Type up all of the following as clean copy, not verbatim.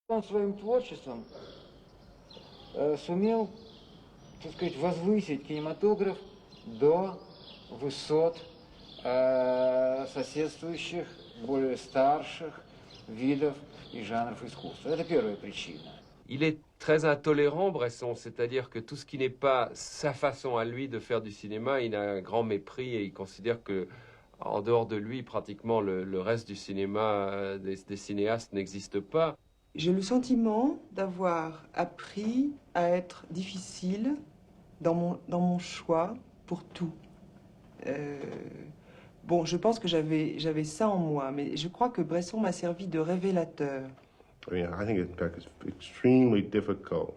Он своим творчеством сумел, так сказать, возвысить кинематограф до высот соседствующих, более старших видов и жанров искусства. Это первая причина. Il est très intolérant, Bresson, c'est-à-dire que tout ce qui n'est pas sa façon à lui de faire du cinéma, il a un grand mépris et il considère que, en dehors de lui, pratiquement le reste du cinéma des cinéastes n'existe pas. J'ai le sentiment d'avoir appris à être difficile dans mon choix pour tout. Bon, je pense que j'avais ça en moi, mais je crois que Bresson m'a servi de révélateur. I mean, I think it's extremely difficult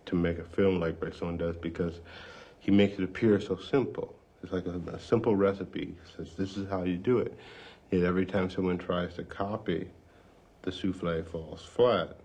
to make a film like Bresson does because he makes it appear so simple. It's like a simple recipe. He says, this is how you do it. Yet every time someone tries to copy, the souffle falls flat.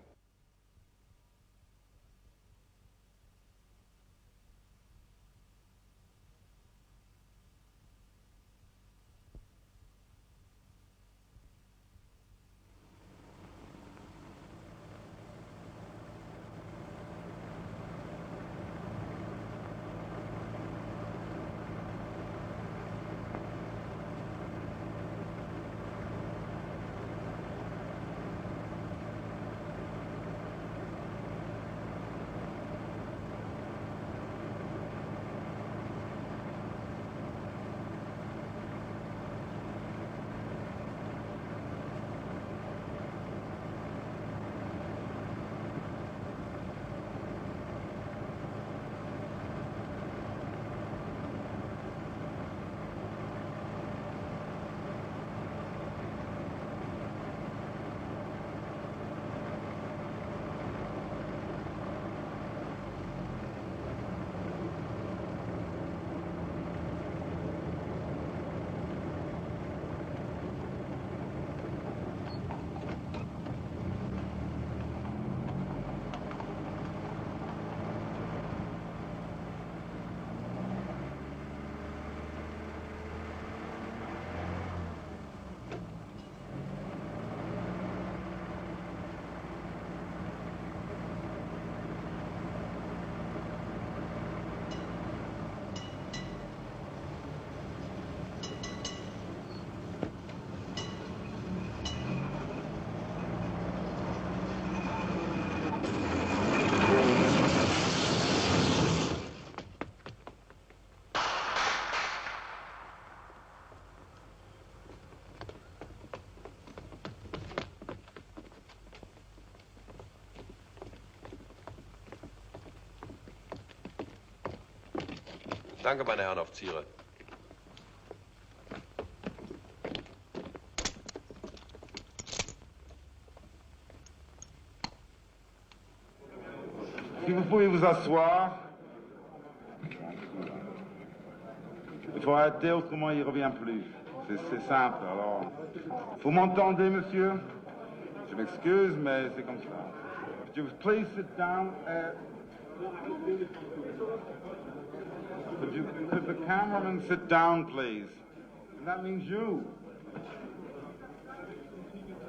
Danke, meine Herren Offiziere. Si vous pouvez vous asseoir. Il faut arrêter, autrement il ne revient plus. C'est simple, alors. Vous m'entendez, monsieur? Je m'excuse, mais c'est comme ça. Would you please sit down? Could the cameraman sit down, please? And that means you.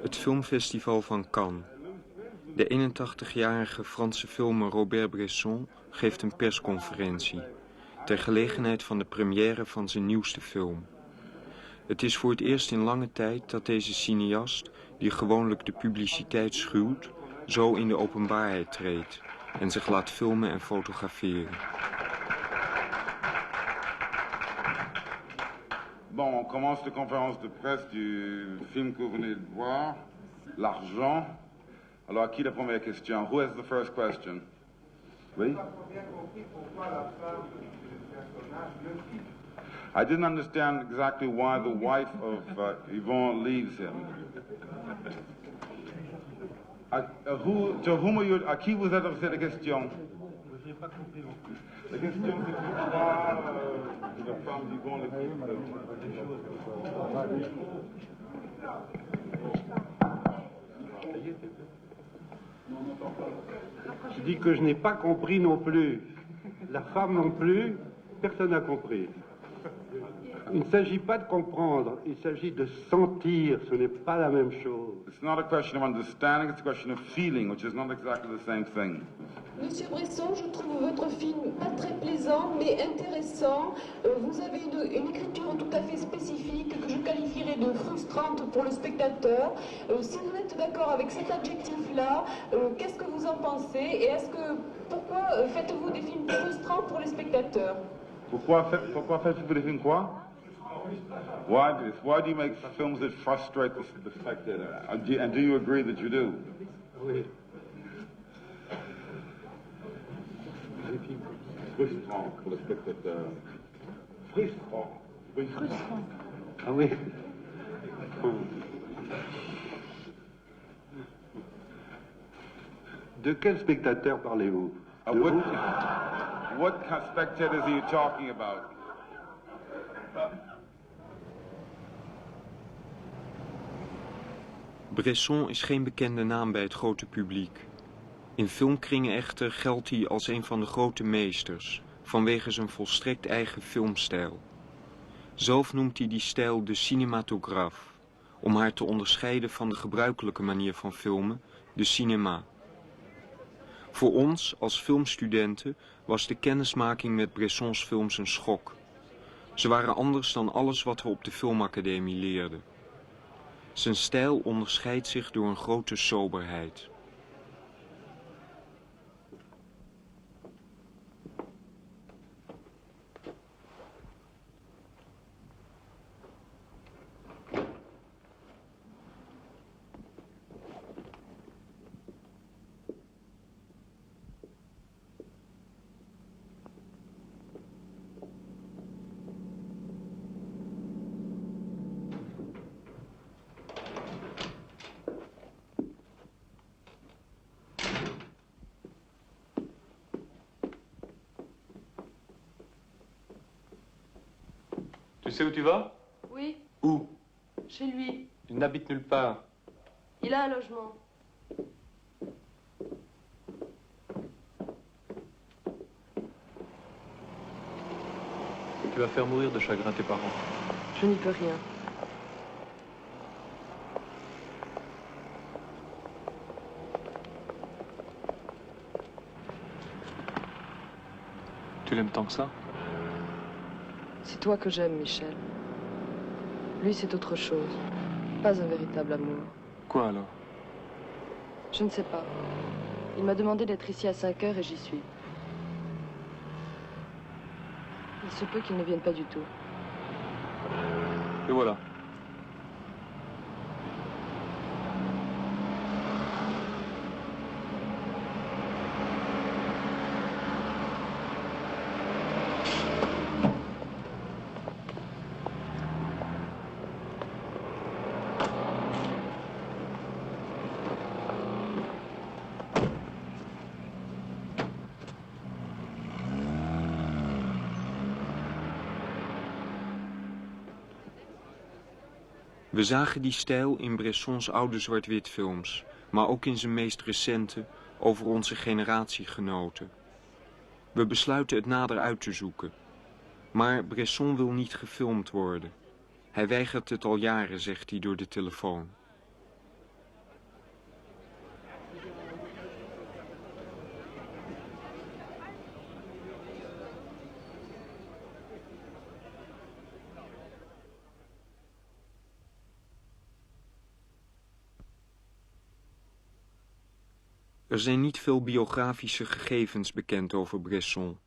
Het filmfestival van Cannes. De 81-jarige Franse filmer Robert Bresson geeft een persconferentie ter gelegenheid van de première van zijn nieuwste film. Het is voor het eerst in lange tijd dat deze cineast, die gewoonlijk de publiciteit schuwt, zo in de openbaarheid treedt en zich laat filmen en fotograferen. Bon, on commence de conférence de presse du film que vous venez de voir, L'argent. Alors, à qui la première question? Who has the first question? Oui? I didn't understand exactly why the wife of Yvon leaves him. À qui vous adressez la question? J'ai pas compris non plus. La question c'est pourquoi la femme d'Yvon le Je dis que je n'ai pas compris non plus. La femme non plus, personne n'a compris. Il ne s'agit pas de comprendre, il s'agit de sentir, ce n'est pas la même chose. It's not a question of understanding, it's a question of feeling, which is not exactly the same thing. Monsieur Bresson, je trouve votre film pas très plaisant, mais intéressant. Vous avez une écriture tout à fait spécifique que je qualifierais de frustrante pour le spectateur. Si vous êtes d'accord avec cet adjectif-là, qu'est-ce que vous en pensez? Et pourquoi faites-vous des films frustrants pour les spectateurs? Pourquoi faites-vous des films quoi? Why do you make films that frustrate the spectator? And do you agree that you do? Oui. Frustrant pour le spectateur. Frustrant. Ah oui. De quel spectateur parlez-vous? De vous? What spectators are you talking about? Bresson is geen bekende naam bij het grote publiek. In filmkringen echter geldt hij als een van de grote meesters, vanwege zijn volstrekt eigen filmstijl. Zelf noemt hij die stijl de cinématographe, om haar te onderscheiden van de gebruikelijke manier van filmen, de cinema. Voor ons, als filmstudenten, was de kennismaking met Bressons films een schok. Ze waren anders dan alles wat we op de filmacademie leerden. Zijn stijl onderscheidt zich door een grote soberheid. Tu sais où tu vas? Oui, Où? chez lui. Il n'habite nulle part. Il a un logement. Tu vas faire mourir de chagrin tes parents. Je n'y peux rien. Tu l'aimes tant que ça? C'est toi que j'aime, Michel. Lui, c'est autre chose. Pas un véritable amour. Quoi alors? Je ne sais pas. Il m'a demandé d'être ici à 5 heures et j'y suis. Il se peut qu'il ne vienne pas du tout. Et voilà. We zagen die stijl in Bressons oude zwart-wit films, maar ook in zijn meest recente, over onze generatiegenoten. We besluiten het nader uit te zoeken. Maar Bresson wil niet gefilmd worden. Hij weigert het al jaren, zegt hij door de telefoon. Er zijn niet veel biografische gegevens bekend over Bresson.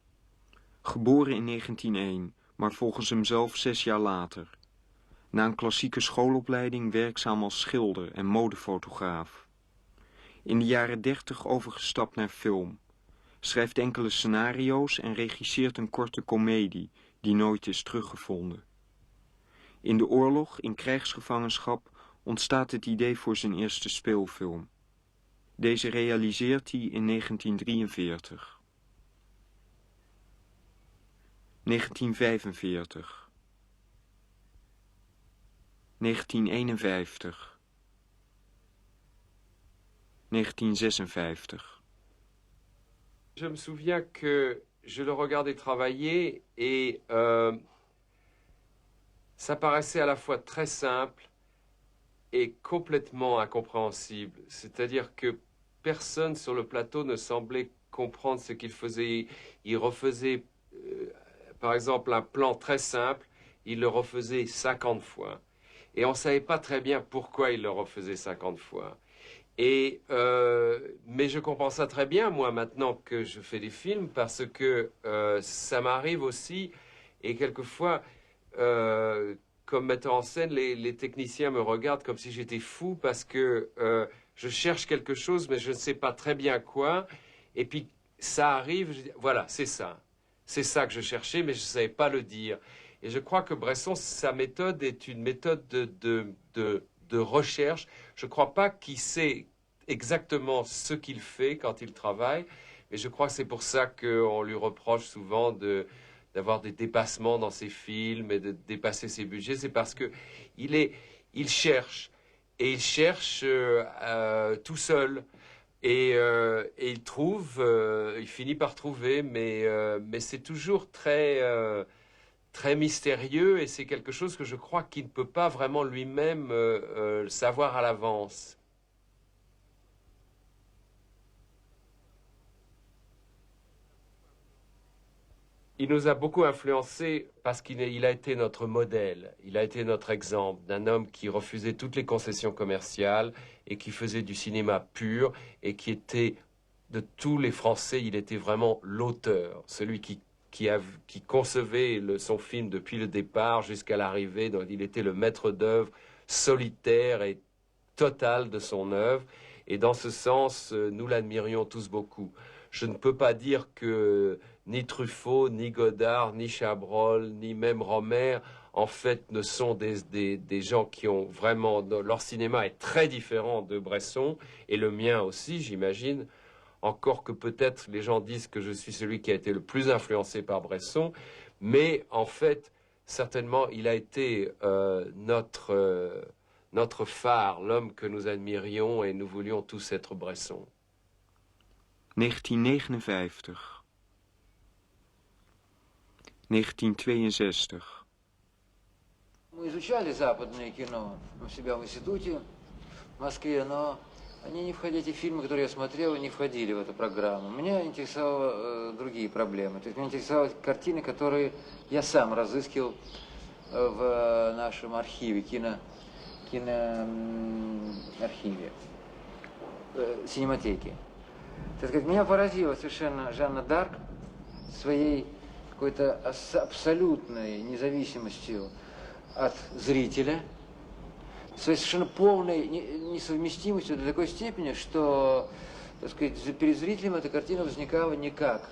Geboren in 1901, maar volgens hemzelf 6 jaar later. Na een klassieke schoolopleiding werkzaam als schilder en modefotograaf. In de jaren 30 overgestapt naar film. Schrijft enkele scenario's en regisseert een korte komedie die nooit is teruggevonden. In de oorlog, in krijgsgevangenschap, ontstaat het idee voor zijn eerste speelfilm. Deze realiseert hij in 1943. 1945. 1951. 1956. Je me souviens que je le regardais travailler et ça paraissait à la fois très simple et complètement incompréhensible. C'est-à-dire que personne sur le plateau ne semblait comprendre ce qu'il faisait. Il refaisait, par exemple, un plan très simple, il le refaisait 50 fois. Et on ne savait pas très bien pourquoi il le refaisait 50 fois. Mais je comprends ça très bien, moi, maintenant que je fais des films, parce que ça m'arrive aussi, et quelquefois, comme metteur en scène, les techniciens me regardent comme si j'étais fou, parce que je cherche quelque chose, mais je ne sais pas très bien quoi, et puis ça arrive, je dis, voilà, c'est ça que je cherchais, mais je ne savais pas le dire. Et je crois que Bresson, sa méthode est une méthode de recherche. Je ne crois pas qu'il sait exactement ce qu'il fait quand il travaille, mais je crois que c'est pour ça qu'on lui reproche souvent d'avoir des dépassements dans ses films et de dépasser ses budgets. C'est parce qu'il cherche, et il cherche tout seul. Et il trouve, il finit par trouver, mais c'est toujours très mystérieux, et c'est quelque chose que je crois qu'il ne peut pas vraiment lui-même savoir à l'avance. Il nous a beaucoup influencés parce qu'il a été notre modèle, il a été notre exemple d'un homme qui refusait toutes les concessions commerciales et qui faisait du cinéma pur, et qui était, de tous les Français, il était vraiment l'auteur, celui qui concevait son film depuis le départ jusqu'à l'arrivée. Donc il était le maître d'œuvre solitaire et total de son œuvre. Et dans ce sens, nous l'admirions tous beaucoup. Je ne peux pas dire que ni Truffaut, ni Godard, ni Chabrol, ni même Rohmer, en fait, ne sont des gens qui ont vraiment... Leur cinéma est très différent de Bresson, et le mien aussi, j'imagine. Encore que peut-être les gens disent que je suis celui qui a été le plus influencé par Bresson, mais en fait, certainement, il a été notre phare, l'homme que nous admirions, et nous voulions tous être Bresson. 1959. 1962. Мы изучали западное кино у себя в институте в Москве, но эти фильмы, которые я смотрел, не входили в эту программу. Меня интересовали другие проблемы. То есть меня интересовали картины, которые я сам разыскивал в нашем архиве, киноархиве, синематеке. Так сказать, меня поразила совершенно Жанна Дарк своей какой-то абсолютной независимостью от зрителя, своей совершенно полной несовместимостью до такой степени, что, так сказать, перед зрителем эта картина возникала не как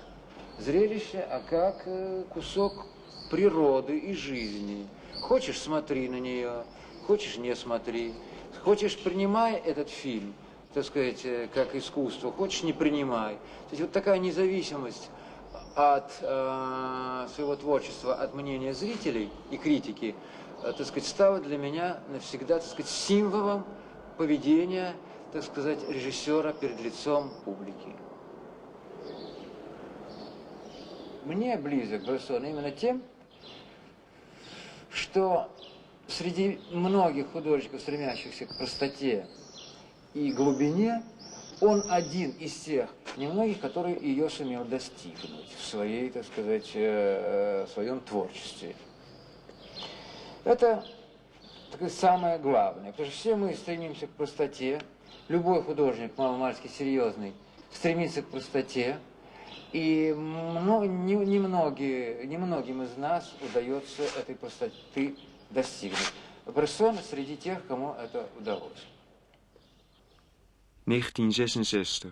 зрелище, а как кусок природы и жизни. Хочешь, смотри на нее, хочешь, не смотри. Хочешь, принимай этот фильм, так сказать, как искусство, хочешь, не принимай. То есть вот такая независимость от своего творчества, от мнения зрителей и критики, так сказать, стала для меня навсегда, так сказать, символом поведения, так сказать, режиссера перед лицом публики. Мне близок Брессон именно тем, что среди многих художников, стремящихся к простоте и глубине, он один из тех немногих, который ее сумел достигнуть в своей, так сказать, своем творчестве. Это самое главное, потому что все мы стремимся к простоте. Любой художник, маломальски серьезный, стремится к простоте. И немногим из нас удается этой простоты достигнуть. Брессон среди тех, кому это удалось. 1966.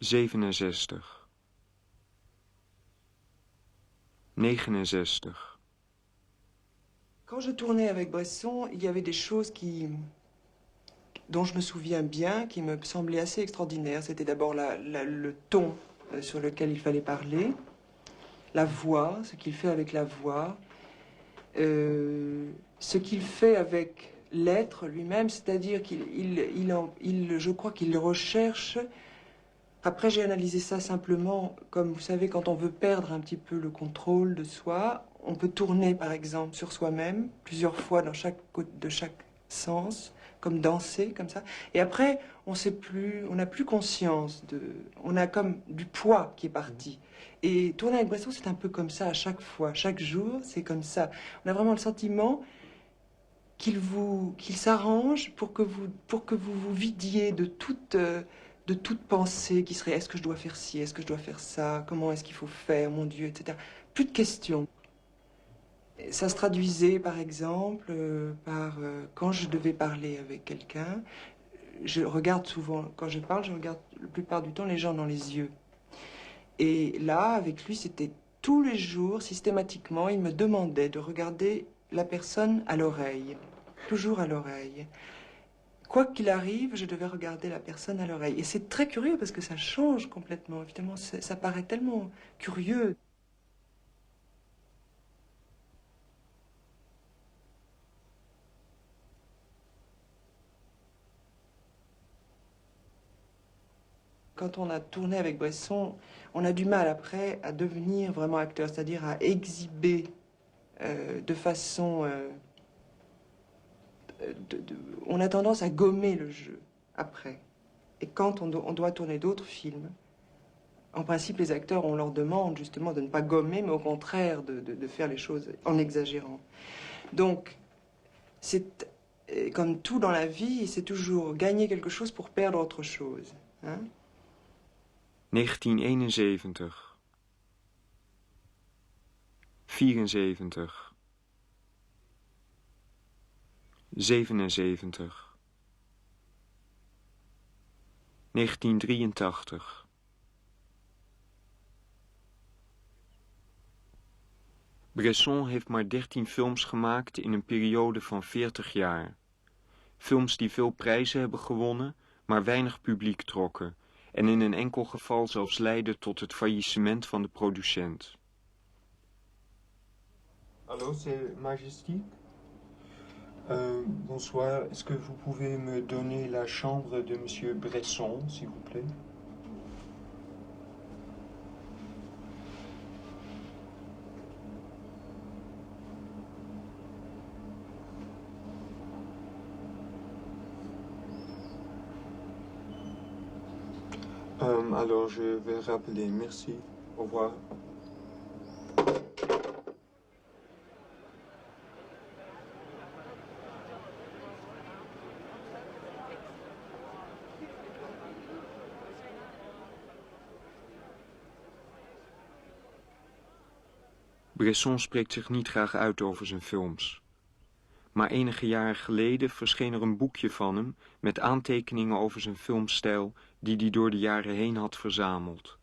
67. 69. Quand je tournais avec Bresson, il y avait des choses dont je me souviens bien, qui me semblaient assez extraordinaires. C'était d'abord le ton sur lequel il fallait parler, la voix, ce qu'il fait avec la voix, ce qu'il fait avec l'être lui-même, c'est-à-dire je crois qu'il recherche. Après, j'ai analysé ça simplement, comme vous savez, quand on veut perdre un petit peu le contrôle de soi, on peut tourner, par exemple, sur soi-même, plusieurs fois de chaque sens, comme danser, comme ça. Et après, on n'a plus conscience on a comme du poids qui est parti. Et tourner avec Bresson, c'est un peu comme ça à chaque fois, chaque jour, c'est comme ça. On a vraiment le sentiment qu'il s'arrange pour que vous vous vidiez de toute pensée qui serait est-ce que je dois faire ci, est-ce que je dois faire ça, comment est-ce qu'il faut faire, mon Dieu, etc. Plus de questions. Ça se traduisait, par exemple, quand je devais parler avec quelqu'un, je regarde souvent, quand je parle, je regarde la plupart du temps les gens dans les yeux. Et là, avec lui, c'était tous les jours, systématiquement, il me demandait de regarder la personne à l'oreille, toujours à l'oreille. Quoi qu'il arrive, je devais regarder la personne à l'oreille. Et c'est très curieux parce que ça change complètement. Évidemment, ça paraît tellement curieux. Quand on a tourné avec Bresson, on a du mal après à devenir vraiment acteur, c'est-à-dire à exhiber de façon... on a tendance à gommer le jeu après. Et quand on doit tourner d'autres films, en principe, les acteurs, on leur demande justement de ne pas gommer, mais au contraire de faire les choses en exagérant. Donc, c'est comme tout dans la vie, c'est toujours gagner quelque chose pour perdre autre chose. Hein? 1971, 74, 77, 1983. Bresson heeft maar 13 films gemaakt in een periode van 40 jaar. Films die veel prijzen hebben gewonnen, maar weinig publiek trokken en in een enkel geval zelfs leidden tot het faillissement van de producent. Allô, c'est Majestic. Bonsoir, est-ce que vous pouvez me donner la chambre de Monsieur Bresson, s'il vous plaît? Alors, je vais rappeler. Merci. Au revoir. Bresson spreekt zich niet graag uit over zijn films. Maar enige jaren geleden verscheen er een boekje van hem met aantekeningen over zijn filmstijl die hij door de jaren heen had verzameld.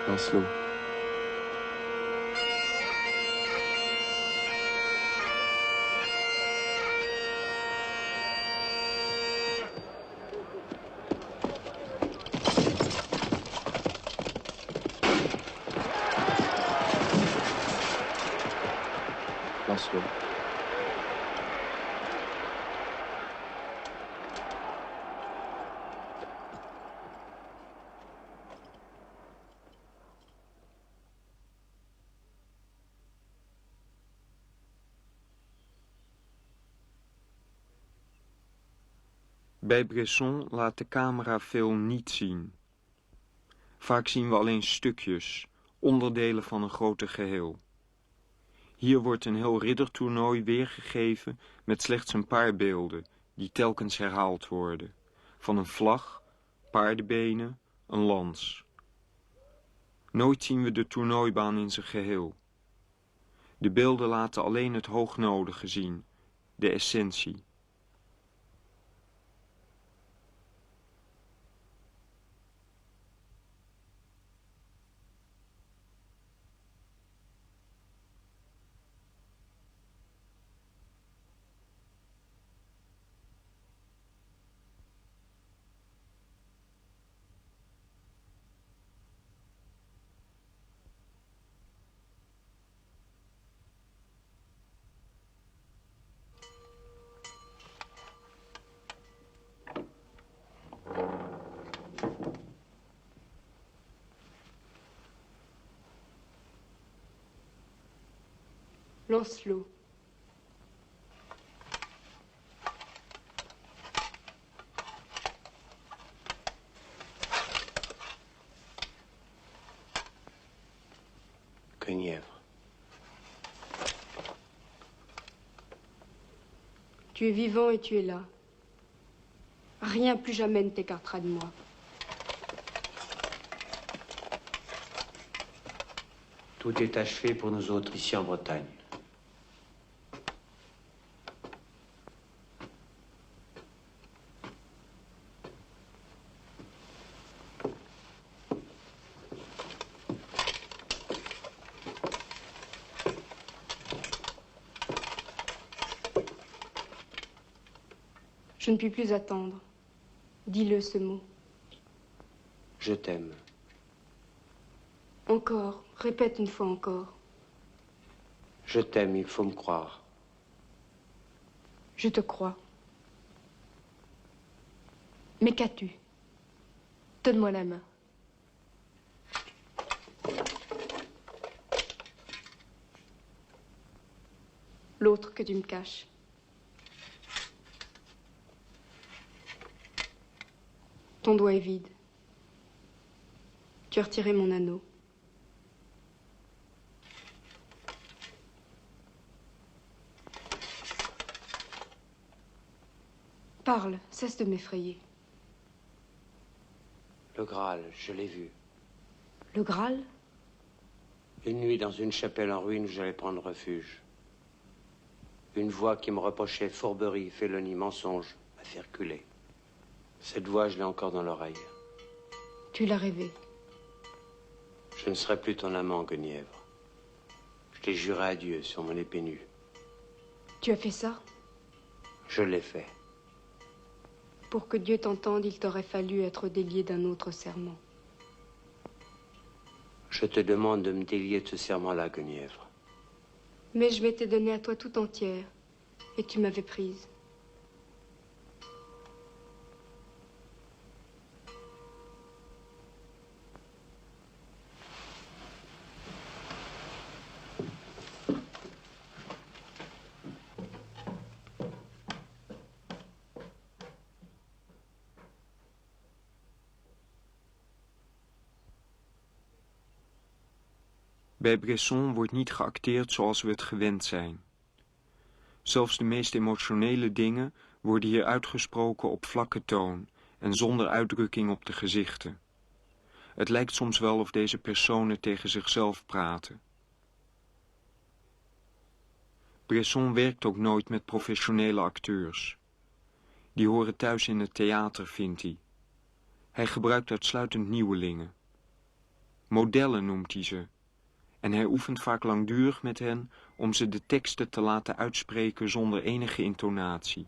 Lancelot. Lancelot. Bij Bresson laat de camera veel niet zien. Vaak zien we alleen stukjes, onderdelen van een groter geheel. Hier wordt een heel riddertoernooi weergegeven met slechts een paar beelden, die telkens herhaald worden. Van een vlag, paardenbenen, een lans. Nooit zien we de toernooibaan in zijn geheel. De beelden laten alleen het hoognodige zien, de essentie. Lancelot. Guenièvre. Tu es vivant et tu es là. Rien plus jamais ne t'écartera de moi. Tout est achevé pour nous autres ici en Bretagne. Je ne puis plus attendre. Dis-le, ce mot. Je t'aime. Encore. Répète une fois encore. Je t'aime, il faut me croire. Je te crois. Mais qu'as-tu? Donne-moi la main. L'autre que tu me caches. Ton doigt est vide. Tu as retiré mon anneau. Parle, cesse de m'effrayer. Le Graal, je l'ai vu. Le Graal? Une nuit dans une chapelle en ruine où j'allais prendre refuge. Une voix qui me reprochait fourberie, félonie, mensonge, m'a fait reculer. Cette voix, je l'ai encore dans l'oreille. Tu l'as rêvé. Je ne serai plus ton amant, Guenièvre. Je t'ai juré à Dieu sur mon épée nue. Tu as fait ça? Je l'ai fait. Pour que Dieu t'entende, il t'aurait fallu être délié d'un autre serment. Je te demande de me délier de ce serment-là, Guenièvre. Mais je m'étais donnée à toi tout entière, et tu m'avais prise. Bij Bresson wordt niet geacteerd zoals we het gewend zijn. Zelfs de meest emotionele dingen worden hier uitgesproken op vlakke toon en zonder uitdrukking op de gezichten. Het lijkt soms wel of deze personen tegen zichzelf praten. Bresson werkt ook nooit met professionele acteurs. Die horen thuis in het theater, vindt hij. Hij gebruikt uitsluitend nieuwelingen. Modellen noemt hij ze. En hij oefent vaak langdurig met hen om ze de teksten te laten uitspreken zonder enige intonatie.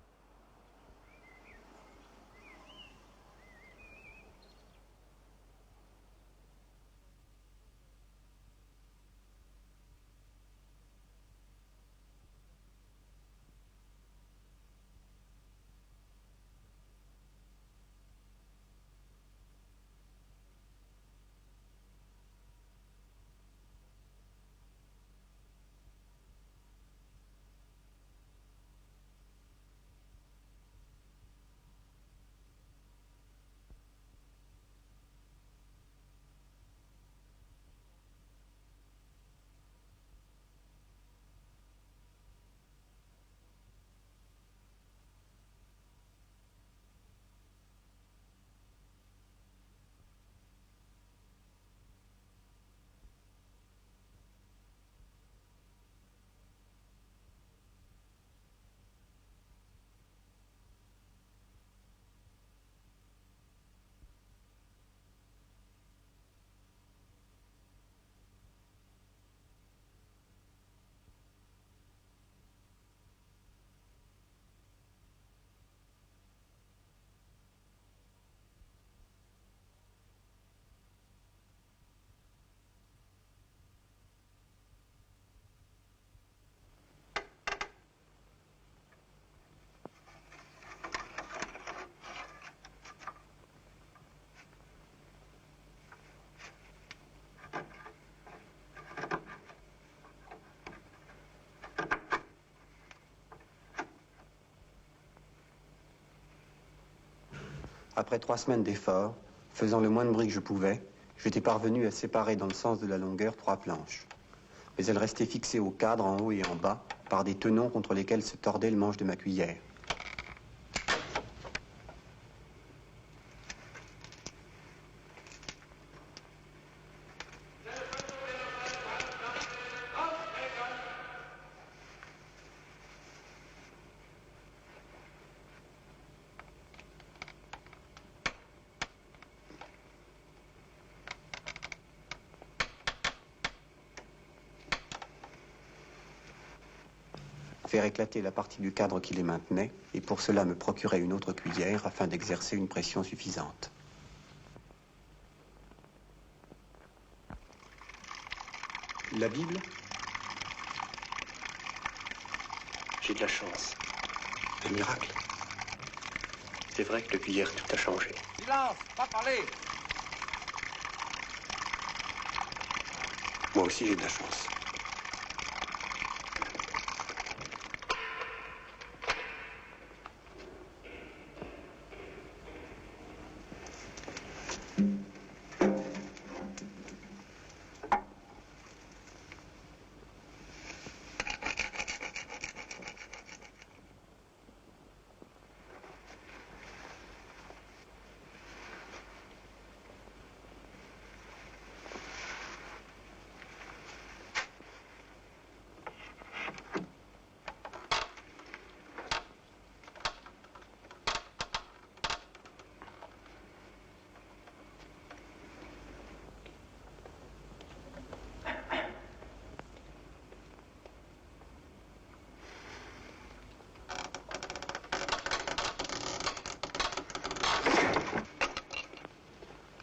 Après 3 semaines d'efforts, faisant le moins de bruit que je pouvais, j'étais parvenu à séparer dans le sens de la longueur 3 planches. Mais elles restaient fixées au cadre en haut et en bas par des tenons contre lesquels se tordait le manche de ma cuillère. Faire éclater la partie du cadre qui les maintenait, et pour cela me procurer une autre cuillère afin d'exercer une pression suffisante. La Bible? J'ai de la chance. Un miracle. C'est vrai que depuis hier, tout a changé. Silence, pas parler. Moi aussi, j'ai de la chance.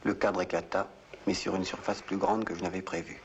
Le cadre éclata, mais sur une surface plus grande que je n'avais prévu.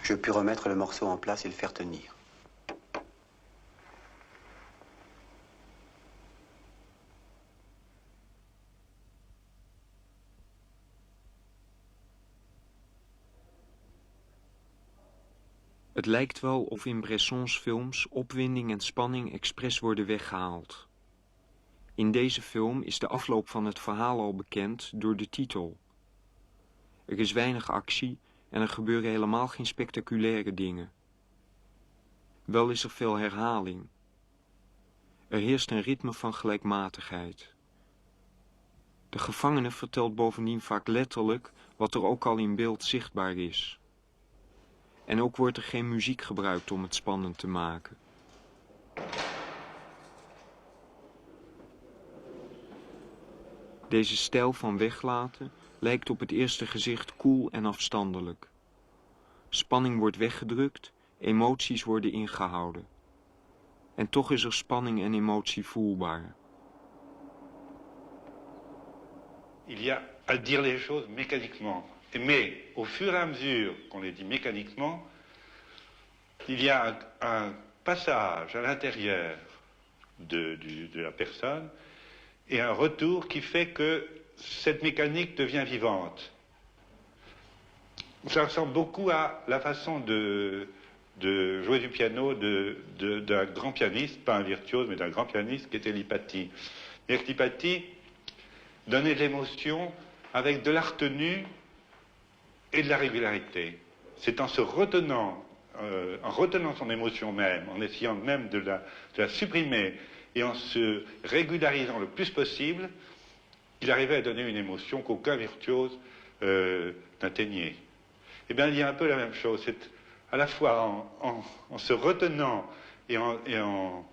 Je pus remettre le morceau en place et le faire tenir. Het lijkt wel of in Bressons films opwinding en spanning expres worden weggehaald. In deze film is de afloop van het verhaal al bekend door de titel. Er is weinig actie en er gebeuren helemaal geen spectaculaire dingen. Wel is er veel herhaling. Er heerst een ritme van gelijkmatigheid. De gevangene vertelt bovendien vaak letterlijk wat er ook al in beeld zichtbaar is. En ook wordt er geen muziek gebruikt om het spannend te maken. Deze stijl van weglaten lijkt op het eerste gezicht koel en afstandelijk. Spanning wordt weggedrukt, emoties worden ingehouden. En toch is er spanning en emotie voelbaar. Il y a à dire les choses mécaniquement. Mais au fur et à mesure qu'on les dit mécaniquement, il y a un passage à l'intérieur de la personne et un retour qui fait que cette mécanique devient vivante. Ça ressemble beaucoup à la façon de jouer du piano d'un grand pianiste, pas un virtuose, mais d'un grand pianiste qui était Lipatti. Et Lipatti donnait de l'émotion avec de la retenue et de la régularité. C'est en se retenant, son émotion même, en essayant même de la supprimer et en se régularisant le plus possible, qu'il arrivait à donner une émotion qu'aucun virtuose n'atteignait. Eh bien, il y a un peu la même chose. C'est à la fois en se retenant et en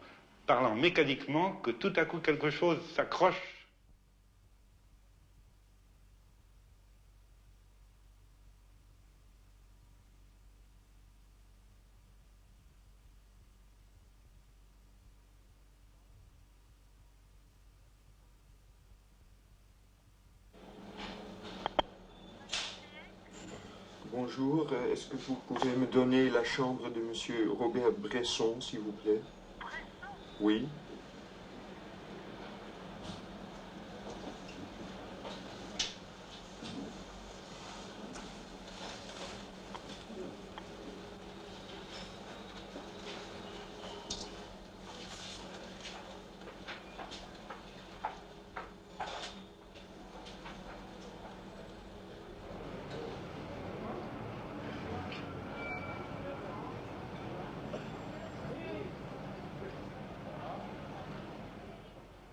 parlant mécaniquement que tout à coup quelque chose s'accroche. Bonjour, est-ce que vous pouvez me donner la chambre de monsieur Robert Bresson, s'il vous plaît? Oui.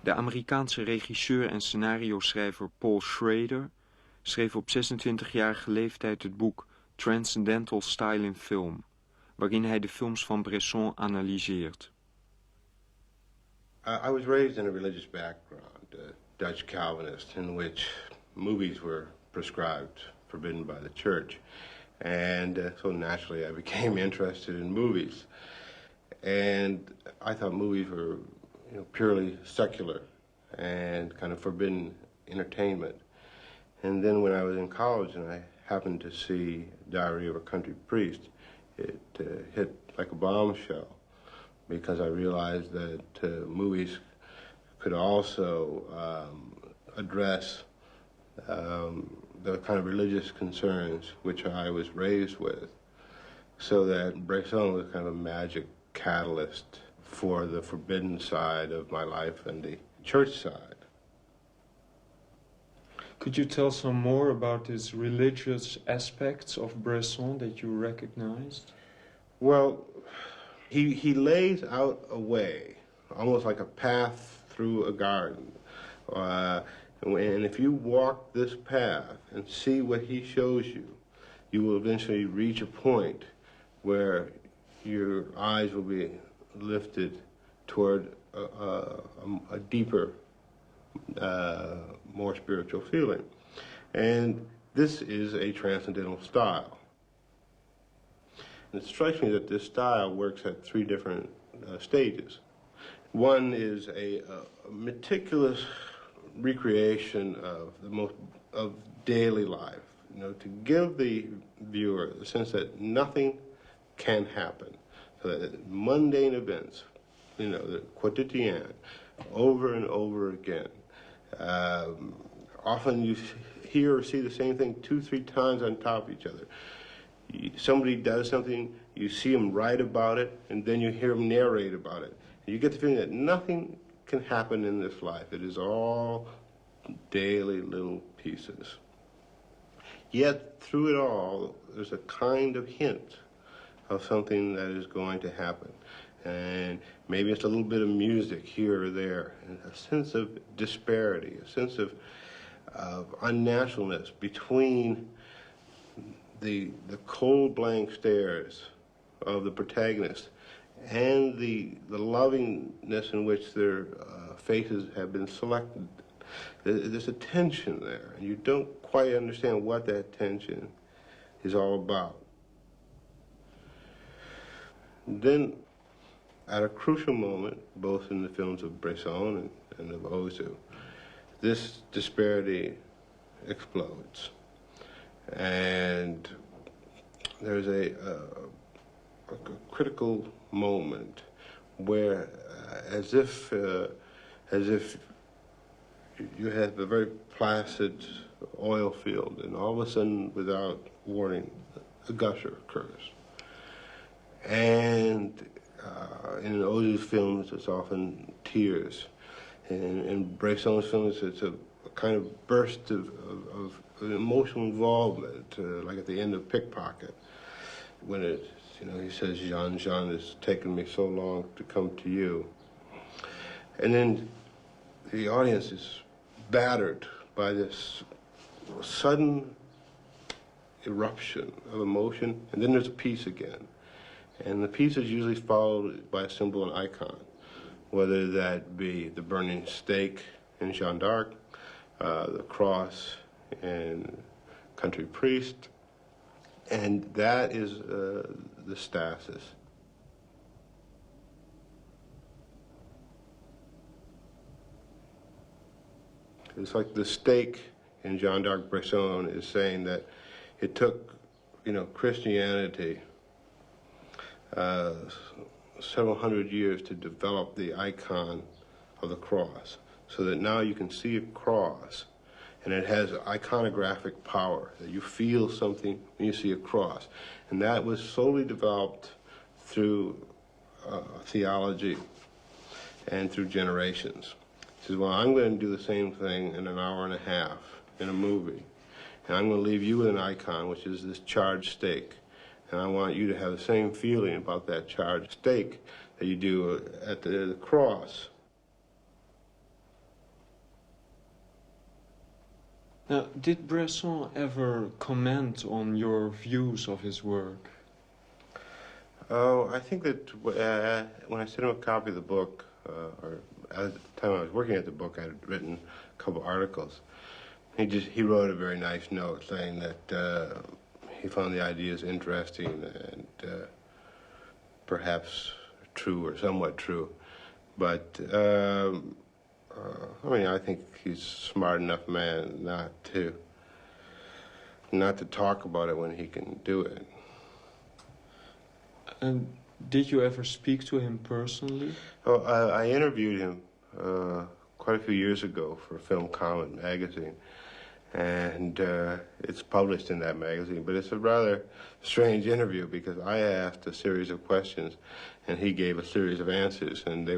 De Amerikaanse regisseur en scenario-schrijver Paul Schrader schreef op 26-jarige leeftijd het boek Transcendental Style in Film, waarin hij de films van Bresson analyseert. I was raised in a religious background, Dutch Calvinist, in which movies were prescribed, forbidden by the church. And so naturally I became interested in movies. And I thought movies were purely secular and kind of forbidden entertainment. And then when I was in college and I happened to see Diary of a Country Priest, it hit like a bombshell because I realized that movies could also address the kind of religious concerns which I was raised with, so that Bresson was kind of a magic catalyst for the forbidden side of my life and the church side. Could you tell some more about these religious aspects of Bresson that you recognized? Well, he lays out a way, almost like a path through a garden. And if you walk this path and see what he shows you, you will eventually reach a point where your eyes will be lifted toward a deeper, more spiritual feeling. And this is a transcendental style. And it strikes me that this style works at three different stages. One is a meticulous recreation of daily life, to give the viewer the sense that nothing can happen. So that mundane events, the quotidien, over and over again. Often you hear or see the same thing 2-3 times on top of each other. Somebody does something, you see them write about it, and then you hear them narrate about it. And you get the feeling that nothing can happen in this life. It is all daily little pieces. Yet through it all, there's a kind of hint of something that is going to happen. And maybe it's a little bit of music here or there, and a sense of disparity, a sense of unnaturalness between the cold blank stares of the protagonist and the lovingness in which their faces have been selected. There's a tension there, and you don't quite understand what that tension is all about. Then, at a crucial moment, both in the films of Bresson and of Ozu, this disparity explodes. And there's a critical moment where, as if you have a very placid oil field, and all of a sudden, without warning, a gusher occurs. And in Ozu's films, it's often tears. And in Bresson's films, it's a kind of burst of emotional involvement, like at the end of Pickpocket, when he says, Jean, it's taken me so long to come to you. And then the audience is battered by this sudden eruption of emotion, and then there's a peace again. And the peace is usually followed by a symbol and icon, whether that be the burning stake in Jeanne d'Arc, the cross in Country Priest, and that is the stasis. It's like the stake in Jeanne d'Arc Bresson is saying that it took, Christianity several hundred years to develop the icon of the cross, so that now you can see a cross, and it has iconographic power, that you feel something when you see a cross. And that was solely developed through theology and through generations. He says, well, I'm going to do the same thing in an hour and a half in a movie. And I'm going to leave you with an icon, which is this charged stake. And I want you to have the same feeling about that charged stake that you do at the cross. Now, did Bresson ever comment on your views of his work? Oh, I think that when I sent him a copy of the book, or at the time I was working at the book, I had written a couple articles. He wrote a very nice note saying that he found the ideas interesting and perhaps true or somewhat true. But, I think he's a smart enough man not to talk about it when he can do it. And did you ever speak to him personally? Oh, I interviewed him quite a few years ago for Film Comment magazine. And it's published in that magazine, but it's a rather strange interview because I asked a series of questions and he gave a series of answers, and they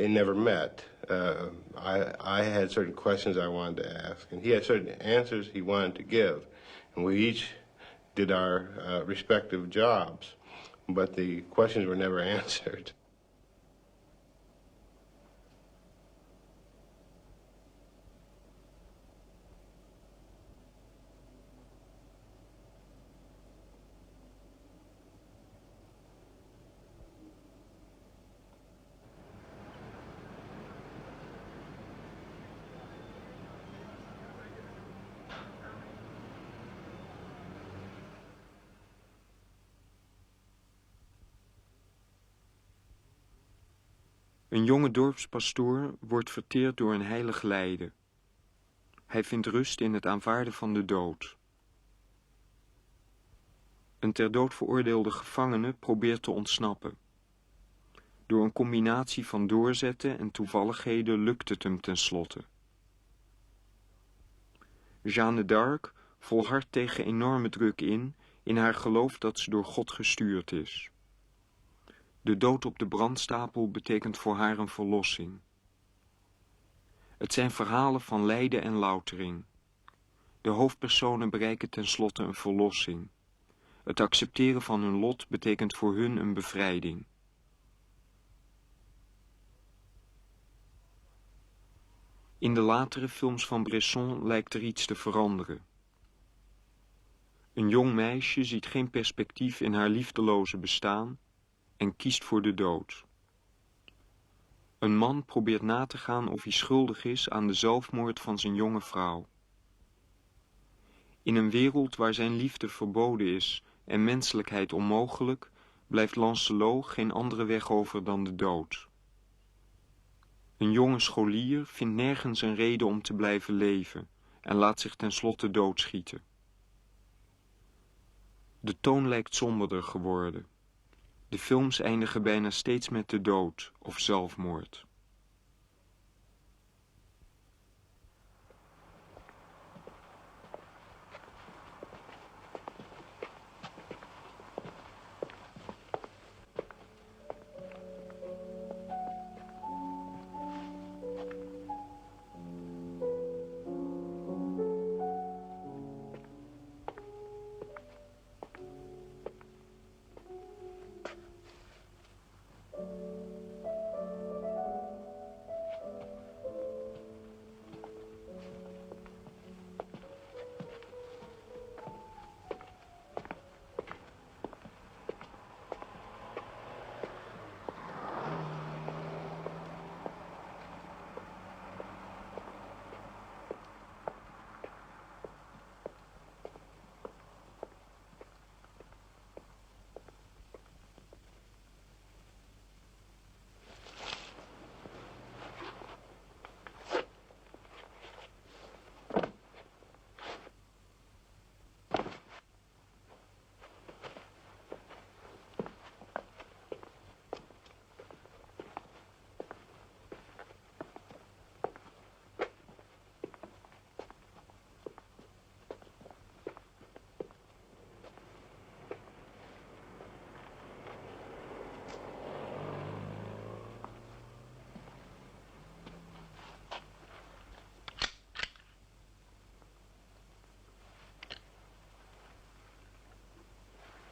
never met. I had certain questions I wanted to ask, and he had certain answers he wanted to give, and we each did our respective jobs, but the questions were never answered. Een jonge dorpspastoor wordt verteerd door een heilig lijden. Hij vindt rust in het aanvaarden van de dood. Een ter dood veroordeelde gevangene probeert te ontsnappen. Door een combinatie van doorzetten en toevalligheden lukt het hem tenslotte. Jeanne d'Arc volhardt tegen enorme druk in haar geloof dat ze door God gestuurd is. De dood op de brandstapel betekent voor haar een verlossing. Het zijn verhalen van lijden en loutering. De hoofdpersonen bereiken tenslotte een verlossing. Het accepteren van hun lot betekent voor hun een bevrijding. In de latere films van Bresson lijkt er iets te veranderen. Een jong meisje ziet geen perspectief in haar liefdeloze bestaan en kiest voor de dood. Een man probeert na te gaan of hij schuldig is aan de zelfmoord van zijn jonge vrouw. In een wereld waar zijn liefde verboden is en menselijkheid onmogelijk, blijft Lancelot geen andere weg over dan de dood. Een jonge scholier vindt nergens een reden om te blijven leven en laat zich tenslotte doodschieten. De toon lijkt somberder geworden. De films eindigen bijna steeds met de dood of zelfmoord.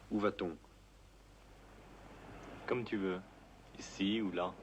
Où va-t-on? Comme tu veux. Ici ou là.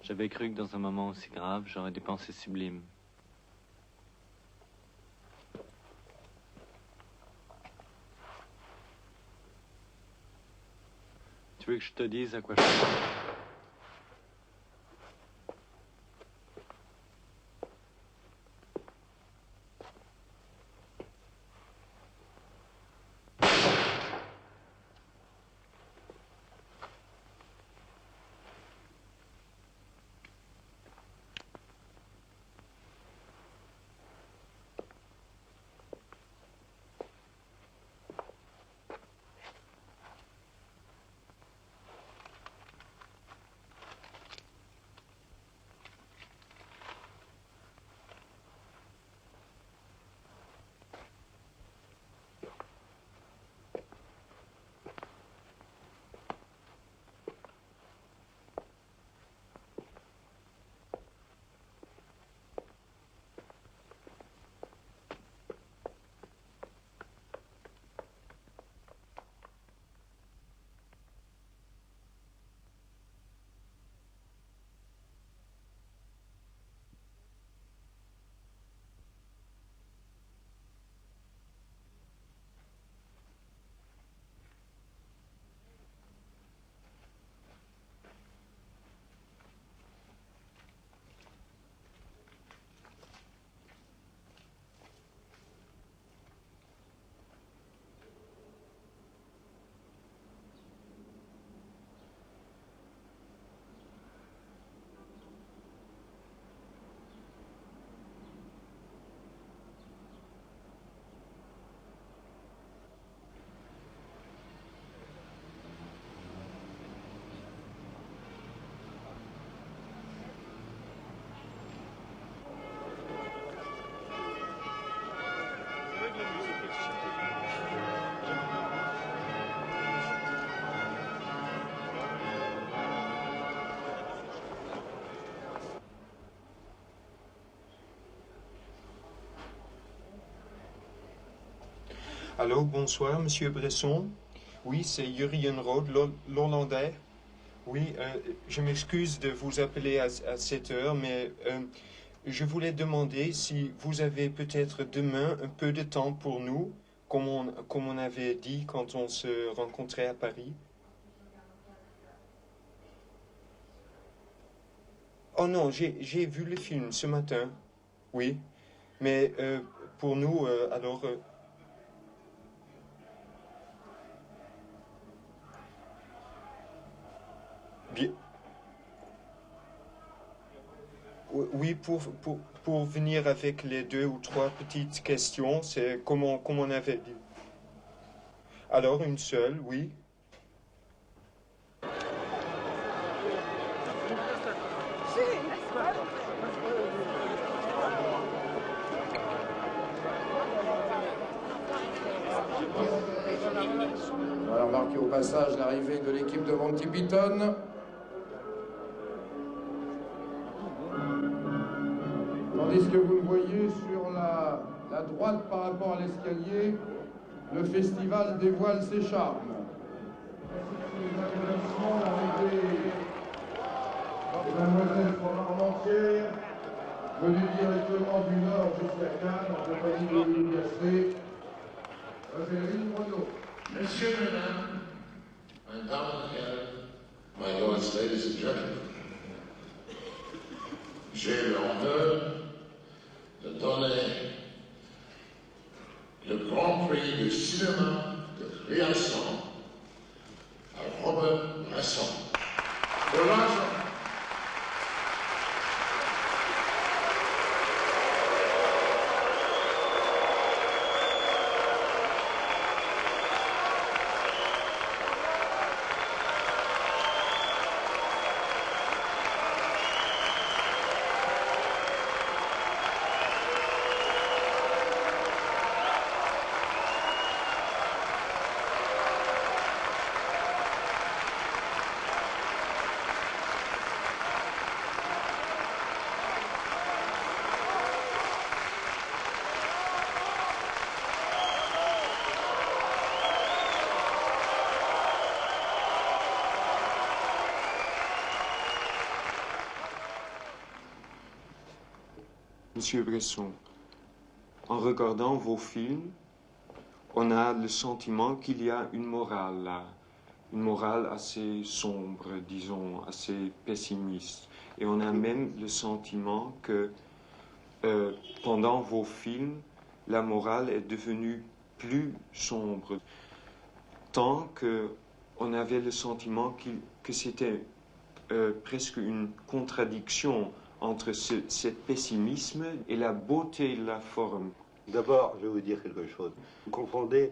J'avais cru que dans un moment aussi grave, j'aurais des pensées sublimes. Tu veux que je te dise à quoi je pense? Allô, bonsoir, Monsieur Bresson. Oui, c'est Jurien Rode, l'Hollandais. Oui, je m'excuse de vous appeler à cette heure, mais je voulais demander si vous avez peut-être demain un peu de temps pour nous, comme on avait dit quand on se rencontrait à Paris. Oh non, j'ai vu le film ce matin, oui, mais pour nous, alors... Bien. Oui, pour venir avec les 2 ou 3 petites questions, c'est comme on avait dit. Alors, une seule, oui. On va remarquer au passage l'arrivée de l'équipe de Monty Python. Tandis que vous le voyez sur la droite par rapport à l'escalier, le festival dévoile ses charmes. Mademoiselle Formarmentière, venue directement du Nord jusqu'à Cannes, en compagnie de Louis Gasset, Valérie Monod. Messieurs, Mesdames, meine Damen und Herren, my lords, ladies and gentlemen, j'ai l'honneur de donner le Grand Prix du cinéma de création à Robert Bresson. De l'argent. Monsieur Bresson, en regardant vos films, on a le sentiment qu'il y a une morale là, une morale assez sombre, disons, assez pessimiste. Et on a même le sentiment que pendant vos films, la morale est devenue plus sombre, tant qu'on avait le sentiment que c'était presque une contradiction entre ce pessimisme et la beauté de la forme. D'abord, je vais vous dire quelque chose. Vous confondez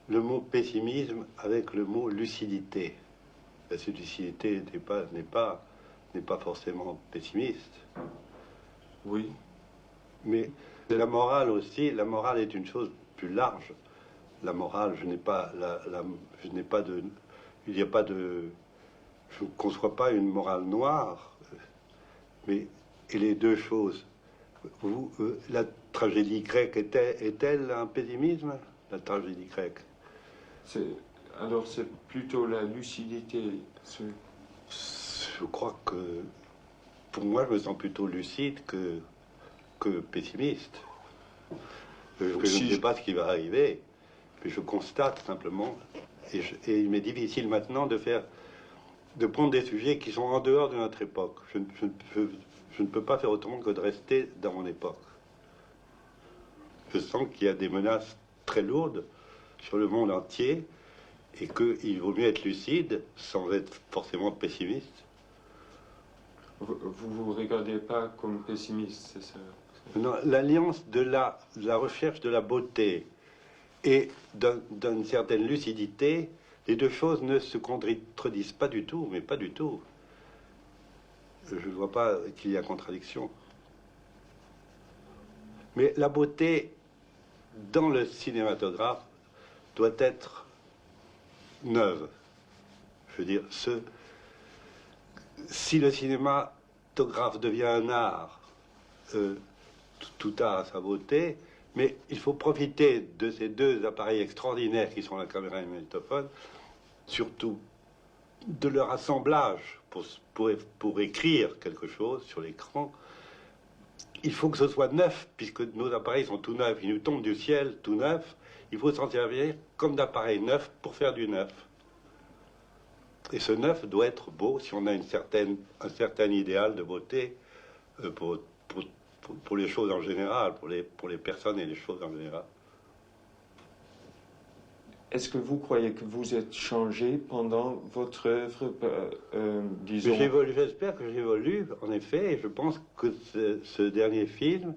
le mot pessimisme avec le mot lucidité. Cette lucidité n'est pas forcément pessimiste. Oui. Mais la morale aussi, la morale est une chose plus large. La morale, je ne conçois pas une morale noire. Mais et les deux choses, la tragédie grecque est-elle un pessimisme, la tragédie grecque? Alors c'est plutôt la lucidité. Je crois que, pour moi, je me sens plutôt lucide que pessimiste. Je ne sais pas ce qui va arriver, mais je constate simplement, et il m'est difficile maintenant de prendre des sujets qui sont en dehors de notre époque. Je ne peux pas faire autrement que de rester dans mon époque. Je sens qu'il y a des menaces très lourdes sur le monde entier et qu'il vaut mieux être lucide sans être forcément pessimiste. Vous vous regardez pas comme pessimiste, c'est ça? Non, l'alliance de la recherche de la beauté et d'une certaine lucidité, les deux choses ne se contredisent pas du tout, mais pas du tout. Je ne vois pas qu'il y a contradiction. Mais la beauté dans le cinématographe doit être neuve. Je veux dire, si le cinématographe devient un art, tout art a sa beauté, Mais il faut profiter de ces deux appareils extraordinaires qui sont la caméra et le magnétophone, surtout de leur assemblage pour écrire quelque chose sur l'écran. Il faut que ce soit neuf, puisque nos appareils sont tout neufs. Ils nous tombent du ciel tout neufs. Il faut s'en servir comme d'appareils neufs pour faire du neuf. Et ce neuf doit être beau si on a un certain idéal de beauté pour les choses en général, pour les personnes et les choses en général. Est-ce que vous croyez que vous êtes changé pendant votre œuvre, disons... J'espère que j'évolue, en effet, et je pense que ce dernier film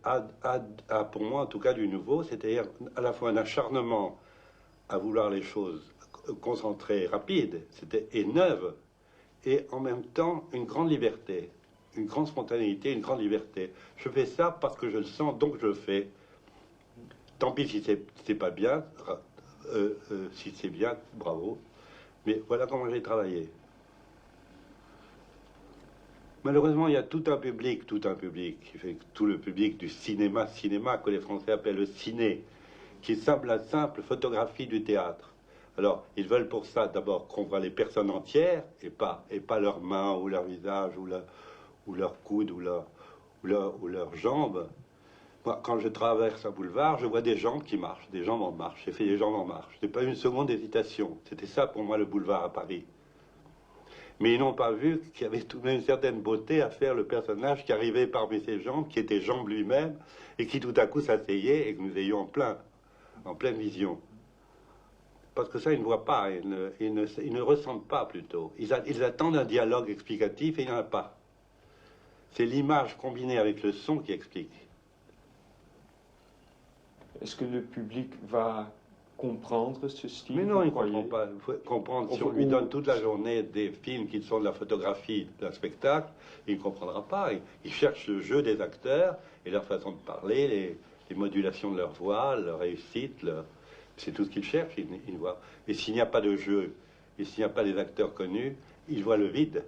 a pour moi en tout cas du nouveau, c'est-à-dire à la fois un acharnement à vouloir les choses concentrées, rapides, et neuves, et en même temps une grande liberté, une grande spontanéité, une grande liberté. Je fais ça parce que je le sens, donc je le fais. Tant pis si c'est pas bien, si c'est bien, bravo. Mais voilà comment j'ai travaillé. Malheureusement, il y a tout un public, qui fait tout le public du cinéma, que les Français appellent le ciné, qui est la simple photographie du théâtre. Alors, ils veulent pour ça d'abord qu'on voit les personnes entières, et pas leurs mains, ou leur visage, ou leurs coudes, ou leurs jambes. Moi, quand je traverse un boulevard, je vois des jambes qui marchent, des jambes en marche. J'ai fait des jambes en marche. Je n'ai pas eu une seconde d'hésitation. C'était ça pour moi le boulevard à Paris. Mais ils n'ont pas vu qu'il y avait tout de même une certaine beauté à faire le personnage qui arrivait parmi ces jambes, qui était jambe lui-même, et qui tout à coup s'asseyait et que nous ayons en pleine vision. Parce que ça, ils ne voient pas, ils ne ressentent pas plutôt. Ils attendent un dialogue explicatif et il n'y en a pas. C'est l'image combinée avec le son qui explique. Est-ce que le public va comprendre ce style? Mais non, il ne comprend pas. Il faut comprendre, si on lui donne toute la journée des films qui sont de la photographie d'un spectacle, il ne comprendra pas. Il cherche le jeu des acteurs et leur façon de parler, les modulations de leur voix, leur réussite, c'est tout ce qu'il cherche, il voit. Et s'il n'y a pas de jeu, et s'il n'y a pas des acteurs connus, il voit le vide.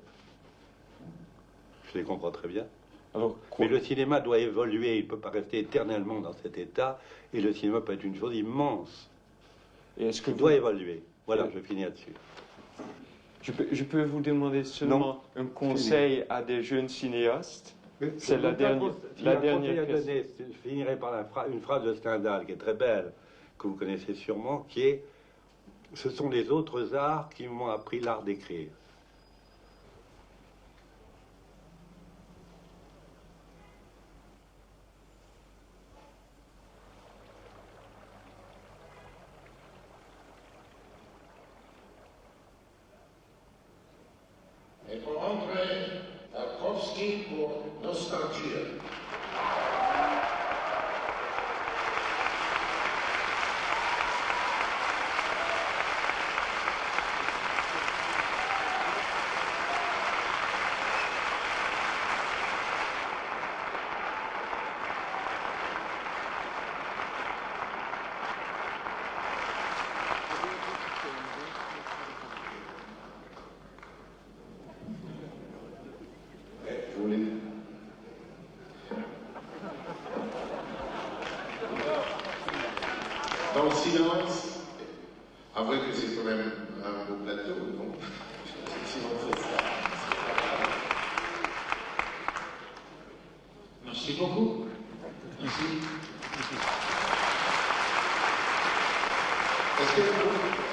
Je les comprends très bien. Alors, mais le cinéma doit évoluer, il ne peut pas rester éternellement dans cet état, et le cinéma peut être une chose immense. Et est-ce que il doit évoluer. Voilà, je finis là-dessus. Je peux vous demander seulement un conseil à des jeunes cinéastes? C'est la dernière question. Je finirai par une phrase de Stendhal qui est très belle, que vous connaissez sûrement, qui est « Ce sont les autres arts qui m'ont appris l'art d'écrire ». Et pour entrer, Tarkovsky pour Nostalgie. Dans le silence, avouez que c'est quand même un beau plateau, donc si on fait ça. Merci beaucoup. Merci. Est-ce que